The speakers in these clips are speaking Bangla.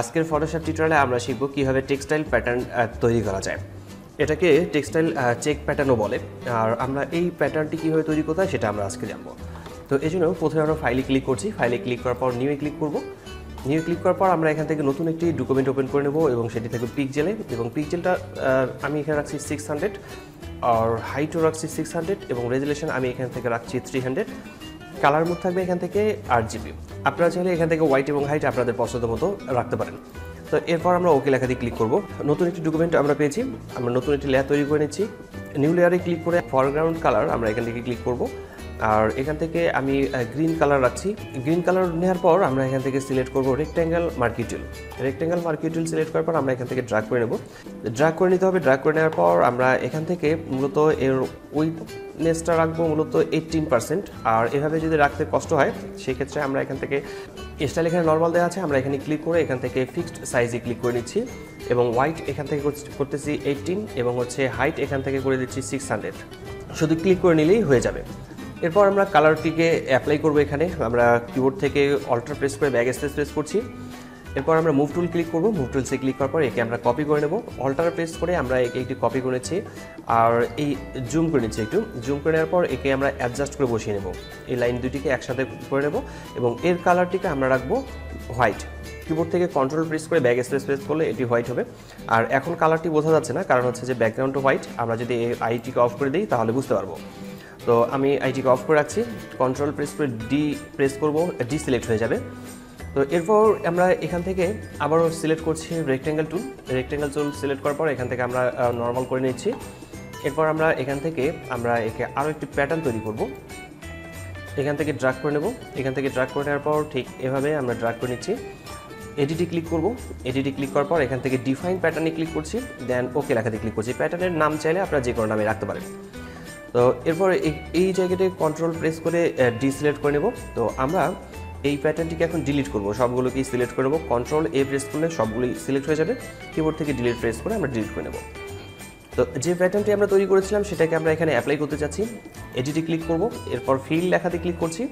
আজকের ফটোশপ টিউটোরিয়ালে আমরা শিখব কিভাবে টেক্সটাইল প্যাটার্ন তৈরি করা যায়। এটাকে টেক্সটাইল চেক প্যাটার্নও বলে। আর আমরা এই প্যাটার্নটি কিভাবে তৈরি করতে হয় সেটা আমরা আজকে জানব। তো এই জন্য প্রথমে আমরা ফাইলে ক্লিক করছি। ফাইলে ক্লিক করার পর নিউয়ে ক্লিক করব। নিউয়ে ক্লিক করার পর আমরা এখান থেকে নতুন একটি ডকুমেন্ট ওপেন করে নেব এবং সেটি থাকবে পিক্সেলে, এবং পিক্সেলটা আমি এখানে রাখছি 600, আর হাইটও রাখছি 600, এবং রেজুলেশন আমি এখান থেকে রাখছি 300। কালার মোড থাকবে এখান থেকে RGB। আপনারা চাইলে এখান থেকে হোয়াইট এবং হাইট আপনাদের পছন্দ মতো রাখতে পারেন। তো এরপর আমরা ওকে লেখা দিয়ে ক্লিক করব। নতুন একটি ডকুমেন্ট আমরা পেয়েছি, আমরা নতুন একটি লেয়ার তৈরি করে নিচ্ছি। নিউ লেয়ারে ক্লিক করে ফরগ্রাউন্ড কালার আমরা এখান থেকে ক্লিক করব, আর এখান থেকে আমি গ্রিন কালার রাখছি। গ্রিন কালার নেওয়ার পর আমরা এখান থেকে সিলেক্ট করব রেক্ট্যাঙ্গেল মার্কি টুল। রেক্ট্যাঙ্গেল মার্কি টুল সিলেক্ট করার পর আমরা এখান থেকে ড্র্যাগ করে নেব। ড্র্যাগ করে নিতে হবে। ড্র্যাগ করে নেওয়ার পর আমরা এখান থেকে মূলত এর উইথনেসটা রাখবো মূলত 18%। আর এভাবে যদি রাখতে কষ্ট হয় সেক্ষেত্রে আমরা এখান থেকে স্টাইল এখানে নর্মাল দেওয়া আছে, আমরা এখানে ক্লিক করে এখান থেকে ফিক্সড সাইজে ক্লিক করে নিচ্ছি, এবং হোয়াইট এখান থেকে করতেছি 18, এবং হাইট এখান থেকে করে দিচ্ছি 600। শুধু ক্লিক করে নিলেই হয়ে যাবে। এরপর আমরা কালারটিকে অ্যাপ্লাই করব। এখানে আমরা কিবোর্ড থেকে অল্টার প্রেস করে ব্যাক স্পেস প্রেস করছি। এরপর আমরা মুভ টুল ক্লিক করব। মুভ টুলসে ক্লিক করার পর একে আমরা কপি করে নেব। অল্টার প্রেস করে আমরা একে একটি কপি করেছি, আর এই জুম করে নিচ্ছি। একটু জুম করে নেওয়ার পর একে আমরা অ্যাডজাস্ট করে বসিয়ে নেব। এই লাইন দুটিকে একসাথে করে নেব, এবং এর কালারটিকে আমরা রাখবো হোয়াইট। কিবোর্ড থেকে কন্ট্রোল প্রেস করে ব্যাক স্পেস প্রেস করলে এটি হোয়াইট হবে। আর এখন কালারটি বোঝা যাচ্ছে না, কারণ হচ্ছে যে ব্যাকগ্রাউন্ডটা হোয়াইট। আমরা যদি এই আইটিকে অফ করে দিই তাহলে বুঝতে পারবো। তো আমি আইটিকে অফ করে রাখছি। কন্ট্রোল প্রেস করে ডি প্রেস করব, ডি সিলেক্ট হয়ে যাবে। তো এরপর আমরা এখান থেকে আবারও সিলেক্ট করছি রেক্ট্যাঙ্গেল টুল। রেক্ট্যাঙ্গেল টুল সিলেক্ট করার পর এখান থেকে আমরা নর্মাল করে নিচ্ছি। এরপর আমরা এখান থেকে একে আরও একটি প্যাটার্ন তৈরি করব। এখান থেকে ড্র্যাগ করে নেব। এখান থেকে ড্র্যাগ করে নেওয়ার পর ঠিক এভাবে আমরা ড্র্যাগ করে নিচ্ছি। এডিটে ক্লিক করব। এডিটে ক্লিক করার পর এখান থেকে ডিফাইন প্যাটার্নে ক্লিক করছি, দেন ওকে লেখাতে ক্লিক করছি। প্যাটার্নের নাম চাইলে আপনারা যে কোনো নামে রাখতে পারেন। তো এরপর এই জায়গাতে কন্ট্রোল প্রেস করে ডিসিলেক্ট করে নেব। তো আমরা এই প্যাটার্নটিকে এখন ডিলিট করব। সবগুলোকেই সিলেক্ট করে নেব। কন্ট্রোল এ প্রেস করলে সবগুলোই সিলেক্ট হয়ে যাবে। কিবোর্ড থেকে ডিলিট প্রেস করে আমরা ডিলিট করে নেব। তো যে প্যাটার্নটি আমরা তৈরি করেছিলাম সেটাকে আমরা এখানে অ্যাপ্লাই করতে চাচ্ছি। এডিটে ক্লিক করব। এরপর ফিল লেখাতে ক্লিক করছি।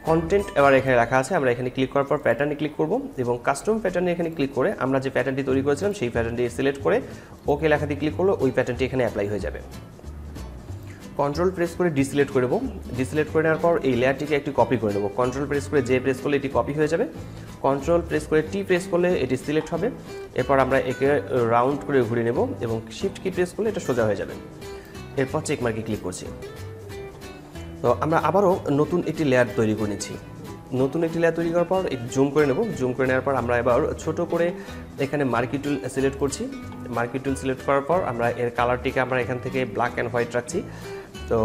কন্টেন্ট এবার এখানে রাখা আছে, আমরা এখানে ক্লিক করার পর প্যাটার্নে ক্লিক করব, এবং কাস্টম প্যাটার্নে এখানে ক্লিক করে আমরা যে প্যাটার্নটি তৈরি করেছিলাম সেই প্যাটার্নটি সিলেক্ট করে ওকে লেখাতে ক্লিক করলে ওই প্যাটার্নটি এখানে অ্যাপ্লাই হয়ে যাবে। কন্ট্রোল প্রেস করে ডিসিলেক্ট করে নেব। ডিসিলেক্ট করে নেওয়ার পর এই লেয়ারটিকে একটি কপি করে নেব। কন্ট্রোল প্রেস করে জে প্রেস করলে এটি কপি হয়ে যাবে। কন্ট্রোল প্রেস করে টি প্রেস করলে এটি সিলেক্ট হবে। এরপর আমরা একে রাউন্ড করে ঘুরিয়ে নেব, এবং শিফট কি প্রেস করলে এটা সোজা হয়ে যাবে। এরপর চেক মার্কে ক্লিক করছি। তো আমরা আবারও নতুন একটি লেয়ার তৈরি করে নিচ্ছি। নতুন একটি লেয়ার তৈরি করার পর জুম করে নেব। জুম করে নেওয়ার পর আমরা এবার ছোট করে এখানে মার্কি টুল সিলেক্ট করছি। মার্কি টুল সিলেক্ট করার পর আমরা এর কালারটিকে আমরা এখান থেকে ব্ল্যাক অ্যান্ড হোয়াইট রাখছি। তো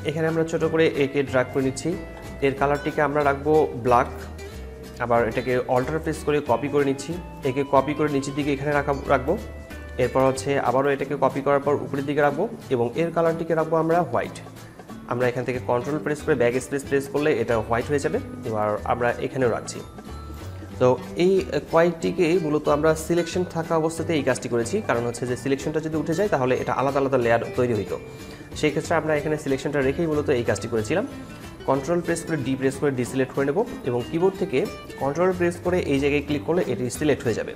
এখানে আমরা ছোট করে একে ড্র্যাগ করে নিচ্ছি। এর কালারটিকে আমরা রাখবো ব্ল্যাক। আবার এটাকে অল্টার প্রেস করে কপি করে নিচ্ছি। একে কপি করে নিচের দিকে এখানে রাখবো। এরপর আবারও এটাকে কপি করার পর উপরের দিকে রাখবো, এবং এর কালারটিকে রাখবো আমরা হোয়াইট। আমরা এখান থেকে কন্ট্রোল প্রেস করে ব্যাক স্পেস প্রেস করলে এটা হোয়াইট হয়ে যাবে। এবার আমরা এখানেও রাখছি। তো এই কয়েকটিকে মূলত আমরা সিলেকশন থাকা অবস্থাতে এই কাজটি করেছি, কারণ হচ্ছে যে সিলেকশনটা যদি উঠে যায় তাহলে এটা আলাদা আলাদা লেয়ার তৈরি হইতো। সেই ক্ষেত্রে আমরা এখানে সিলেকশনটা রেখেই মূলত এই কাজটি করেছিলাম। কন্ট্রোল প্রেস করে ডি প্রেস করে ডিসিলেক্ট করে নেব, এবং কিবোর্ড থেকে কন্ট্রোল প্রেস করে এই জায়গায় ক্লিক করলে এটি সিলেক্ট হয়ে যাবে।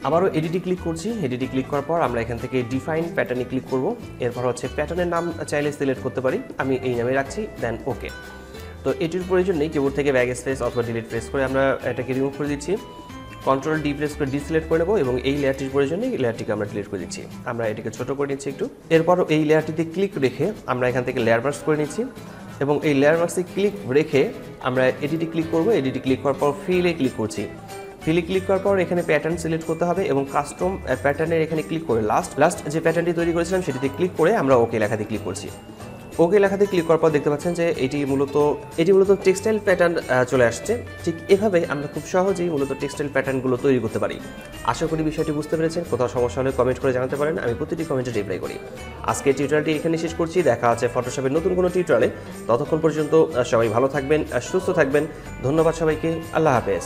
আবারও এডিটে ক্লিক করছি। এডিটে ক্লিক করার পর আমরা এখান থেকে ডিফাইন প্যাটার্নে ক্লিক করব। এরপর প্যাটার্নের নাম চাইলে সিলেক্ট করতে পারি, আমি এই নামে রাখছি, দেন ওকে। তো এটির প্রয়োজন নেই। কিবোর্ড থেকে ব্যাক স্পেস অথবা ডিলিট প্রেস করে আমরা এটাকে রিমুভ করে দিচ্ছি। কন্ট্রোল ডি প্রেস করে ডিসিলেক্ট করে নেব, এবং এই লেয়ারটির প্রয়োজন নেই, এই লেয়ারটিকে আমরা ডিলিট করে দিচ্ছি। আমরা এটাকে ছোট করে নিচ্ছি একটু। এরপর এই লেয়ারটিতে ক্লিক রেখে আমরা এখান থেকে লেয়ার মার্কস করে নিচ্ছি, এবং এই লেয়ার মার্কসে ক্লিক রেখে আমরা এডিটে ক্লিক করব। এডিটে ক্লিক করার পর ফিলে ক্লিক করছি। ফিলে ক্লিক করার পর এখানে প্যাটার্ন সিলেক্ট করতে হবে, এবং কাস্টম প্যাটার্নের এখানে ক্লিক করে লাস্ট যে প্যাটার্নটি তৈরি করেছিলাম সেটিতে ক্লিক করে আমরা ওকে লেখাতে ক্লিক করছি। ওকে লেখাতে ক্লিক করার পর দেখতে পাচ্ছেন যে এটি মূলত টেক্সটাইল প্যাটার্ন চলে আসছে। ঠিক এভাবে আমরা খুব সহজেই মূলত টেক্সটাইল প্যাটার্নগুলো তৈরি করতে পারি। আশা করি বিষয়টি বুঝতে পেরেছেন। কোথাও সমস্যা হলে কমেন্ট করে জানাতে পারেন, আমি প্রতিটি কমেন্টে রিপ্লাই করি। আজকের টিউটোরিয়ালটি এখানে শেষ করছি। দেখা আছে ফটোশপের নতুন কোনো টিউটোরিয়ালে। ততক্ষণ পর্যন্ত সবাই ভালো থাকবেন, সুস্থ থাকবেন। ধন্যবাদ সবাইকে। আল্লাহ হাফেজ।